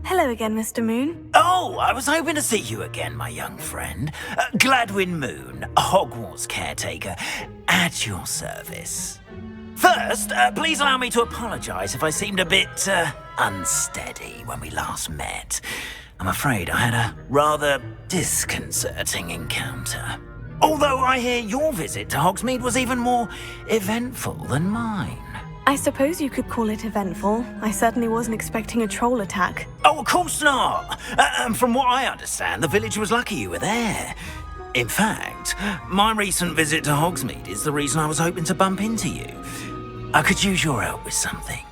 Hello again, Mr. Moon. Oh, I was hoping to see you again, my young friend. Gladwin Moon, Hogwarts Caretaker, at your service. First, please allow me to apologise if I seemed a bit, unsteady when we last met. I'm afraid I had a rather disconcerting encounter. Although I hear your visit to Hogsmeade was even more eventful than mine. I suppose you could call it eventful. I certainly wasn't expecting a troll attack. Oh, of course not. From what I understand, the village was lucky you were there. In fact, my recent visit to Hogsmeade is the reason I was hoping to bump into you. I could use your help with something.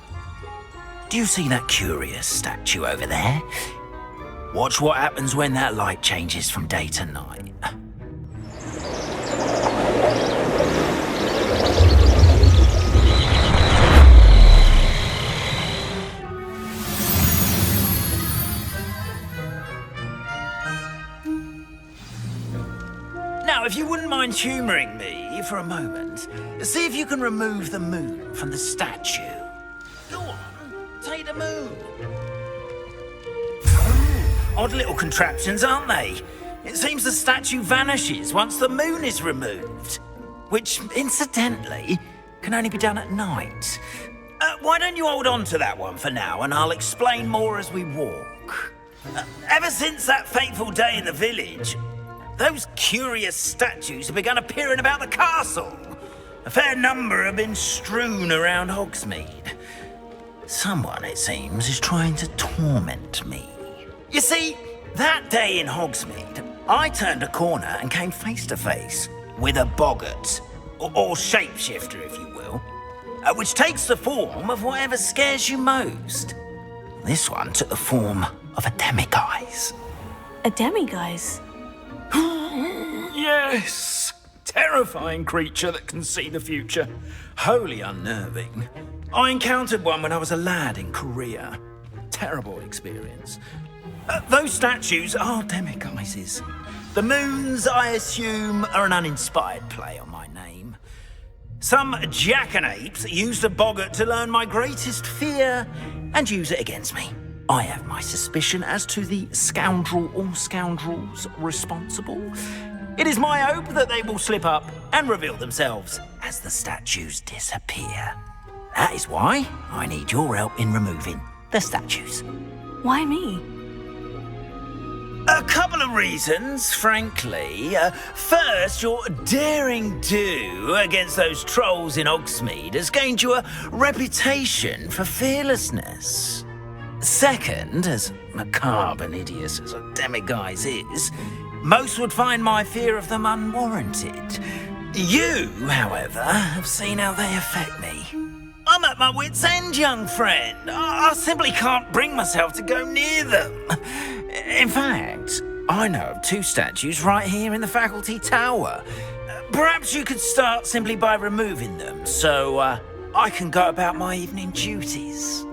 Do you see that curious statue over there? Watch what happens when that light changes from day to night. Now, if you wouldn't mind humouring me for a moment, see if you can remove the moon from the statue. Go on, take the moon. Odd little contraptions, aren't they? It seems the statue vanishes once the moon is removed. Which, incidentally, can only be done at night. Why don't you hold on to that one for now, and I'll explain more as we walk. Ever since that fateful day in the village, those curious statues have begun appearing about the castle. A fair number have been strewn around Hogsmeade. Someone, it seems, is trying to torment me. You see, that day in Hogsmeade, I turned a corner and came face to face with a boggart, or shapeshifter, if you will, which takes the form of whatever scares you most. This one took the form of a demiguise. A demiguise? Yes! Terrifying creature that can see the future. Wholly unnerving. I encountered one when I was a lad in Korea. Terrible experience. Those statues are demiguises. The moons, I assume, are an uninspired play on my name. Some jackanapes used a boggart to learn my greatest fear and use it against me. I have my suspicion as to the scoundrel or scoundrels responsible. It is my hope that they will slip up and reveal themselves as the statues disappear. That is why I need your help in removing the statues. Why me? A couple of reasons, frankly. First, your daring do against those trolls in Hogsmeade has gained you a reputation for fearlessness. Second, as macabre and hideous as a demiguise is, most would find my fear of them unwarranted. You, however, have seen how they affect me. I'm at my wit's end, young friend. I simply can't bring myself to go near them. In fact, I know of two statues right here in the faculty tower. Perhaps you could start simply by removing them, so I can go about my evening duties.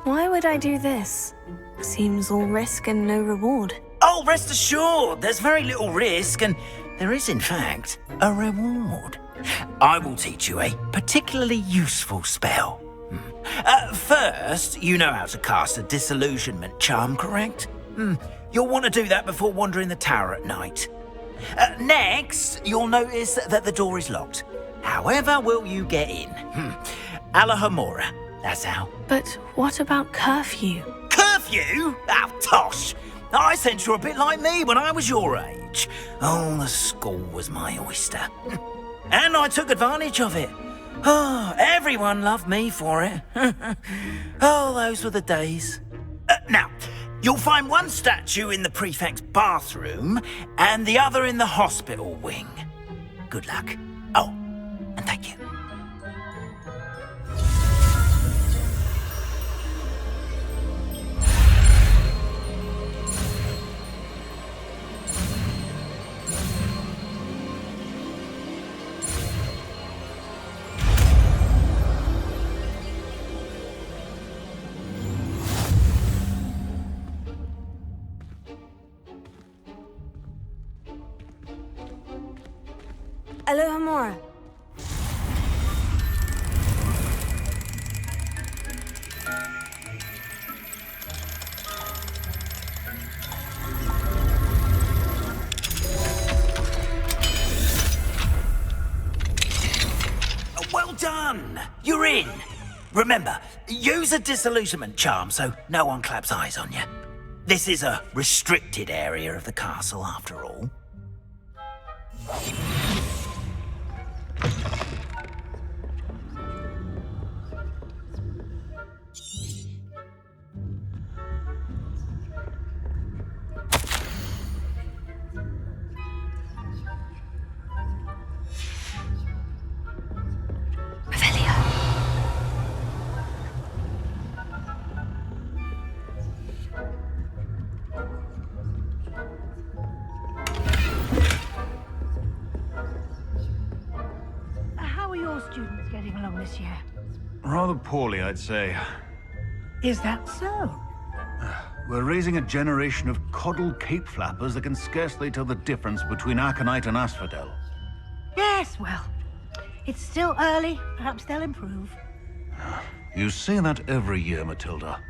Why would I do this? Seems all risk and no reward. Oh, rest assured, there's very little risk, and there is, in fact, a reward. I will teach you a particularly useful spell. First, you know how to cast a disillusionment charm, correct? You'll want to do that before wandering the tower at night. Next, you'll notice that the door is locked. However will you get in? Alohomora, that's how. But what about curfew? Curfew? Oh, tosh! I sense you're a bit like me when I was your age. Oh, the school was my oyster. And I took advantage of it. Oh, everyone loved me for it. Oh, those were the days. Now, you'll find one statue in the prefect's bathroom and the other in the hospital wing. Good luck. Oh, and thank you. Alohomora. Well done! You're in! Remember, use a disillusionment charm so no one claps eyes on you. This is a restricted area of the castle, after all. How are your students getting along this year? Rather poorly, I'd say. Is that so? We're raising a generation of coddled cape flappers that can scarcely tell the difference between aconite and asphodel. Yes, well, it's still early. Perhaps they'll improve. You say that every year, Matilda.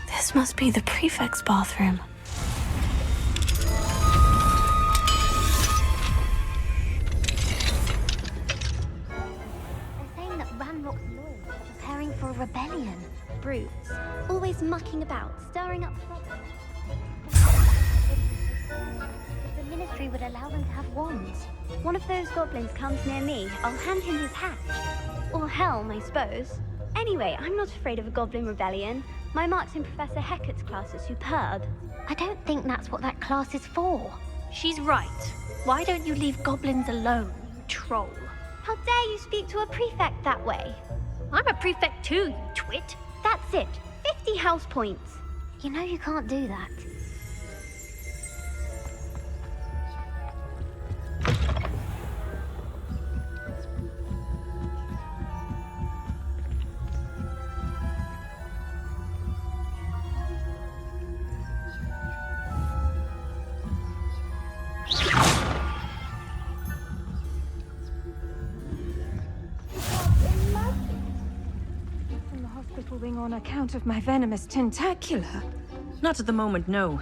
This must be the prefect's bathroom. They're saying that Ranrock's lawyers are preparing for a rebellion. Brutes, always mucking about, stirring up trouble. If the ministry would allow them to have wands. One of those goblins comes near me, I'll hand him his hatch. Or helm, I suppose. Anyway, I'm not afraid of a goblin rebellion. My marks in Professor Hecat's class are superb. I don't think that's what that class is for. She's right. Why don't you leave goblins alone, you troll? How dare you speak to a prefect that way? I'm a prefect too, you twit. That's it. 50 house points. You know you can't do that. From the hospital wing on account of my venomous tentacula. Not at the moment, no.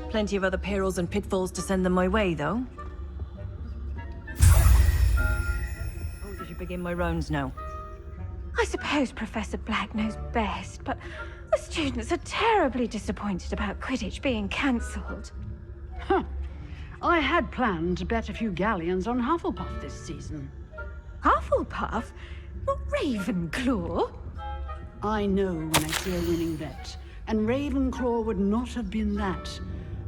Plenty of other perils and pitfalls to send them my way, though. Oh, I should begin my rounds now. I suppose Professor Black knows best, but the students are terribly disappointed about Quidditch being cancelled. I had planned to bet a few galleons on Hufflepuff this season. Hufflepuff? Not Ravenclaw? I know when I see a winning bet, and Ravenclaw would not have been that.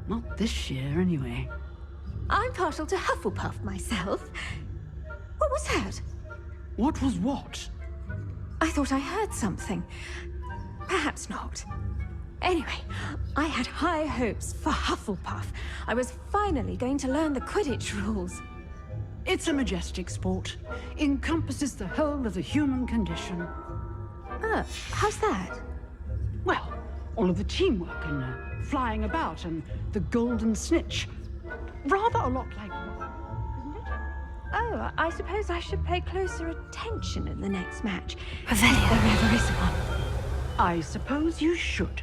Not this year, anyway. I'm partial to Hufflepuff myself. What was that? What was what? I thought I heard something. Perhaps not. Anyway, I had high hopes for Hufflepuff. I was finally going to learn the Quidditch rules. It's a majestic sport. Encompasses the whole of the human condition. Oh, how's that? Well, all of the teamwork and flying about and the golden snitch. Rather a lot like... isn't it? Oh, I suppose I should pay closer attention in the next match. Revelio. If there ever is one. I suppose you should.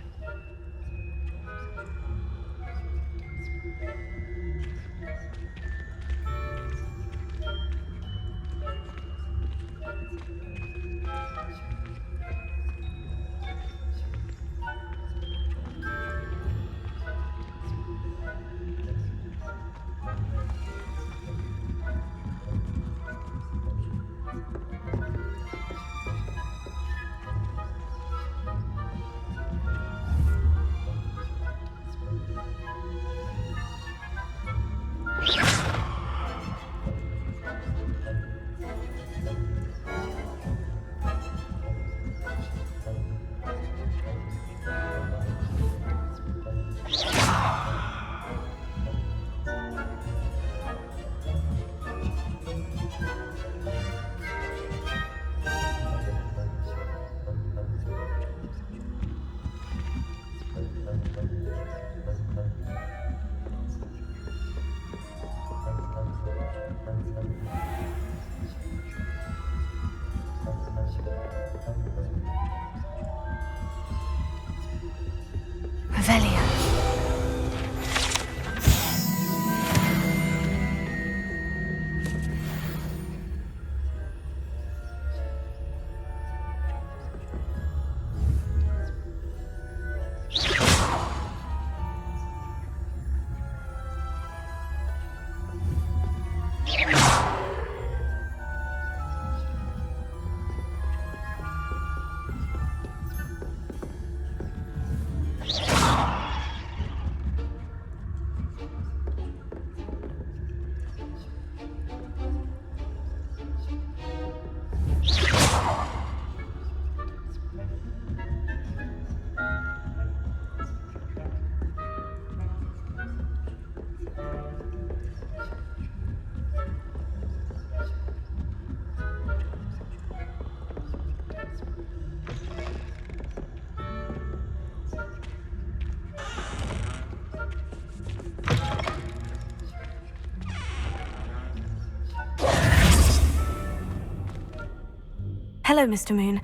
Hello, Mr. Moon.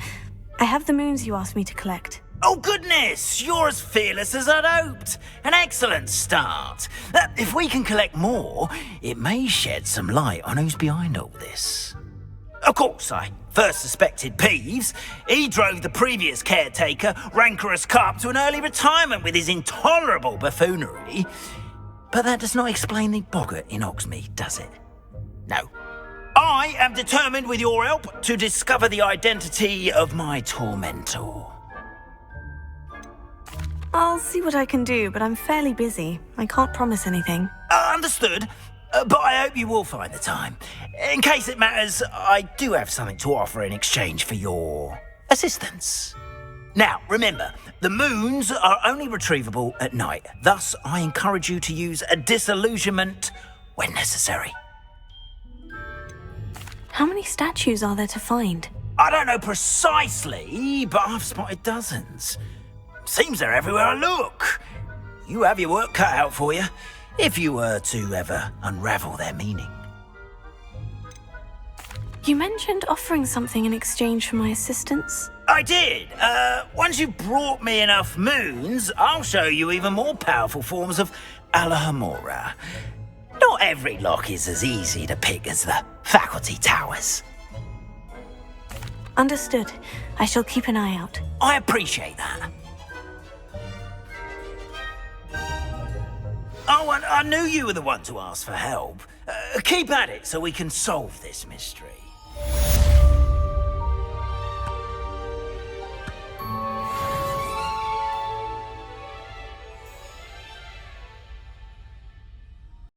I have the moons you asked me to collect. Oh, goodness! You're as fearless as I'd hoped. An excellent start. If we can collect more, it may shed some light on who's behind all this. Of course, I first suspected Peeves. He drove the previous caretaker, rancorous carp, to an early retirement with his intolerable buffoonery. But that does not explain the boggart in Hogsmeade, does it? No. I am determined, with your help, to discover the identity of my tormentor. I'll see what I can do, but I'm fairly busy. I can't promise anything. Understood. But I hope you will find the time. In case it matters, I do have something to offer in exchange for your assistance. Now, remember, the moons are only retrievable at night. Thus, I encourage you to use a disillusionment when necessary. How many statues are there to find? I don't know precisely, but I've spotted dozens. Seems they're everywhere I look. You have your work cut out for you, if you were to ever unravel their meaning. You mentioned offering something in exchange for my assistance? I did. Once you've brought me enough moons, I'll show you even more powerful forms of Alohomora. Not every lock is as easy to pick as the faculty towers. Understood. I shall keep an eye out. I appreciate that. Oh, and I knew you were the one to ask for help. Keep at it so we can solve this mystery.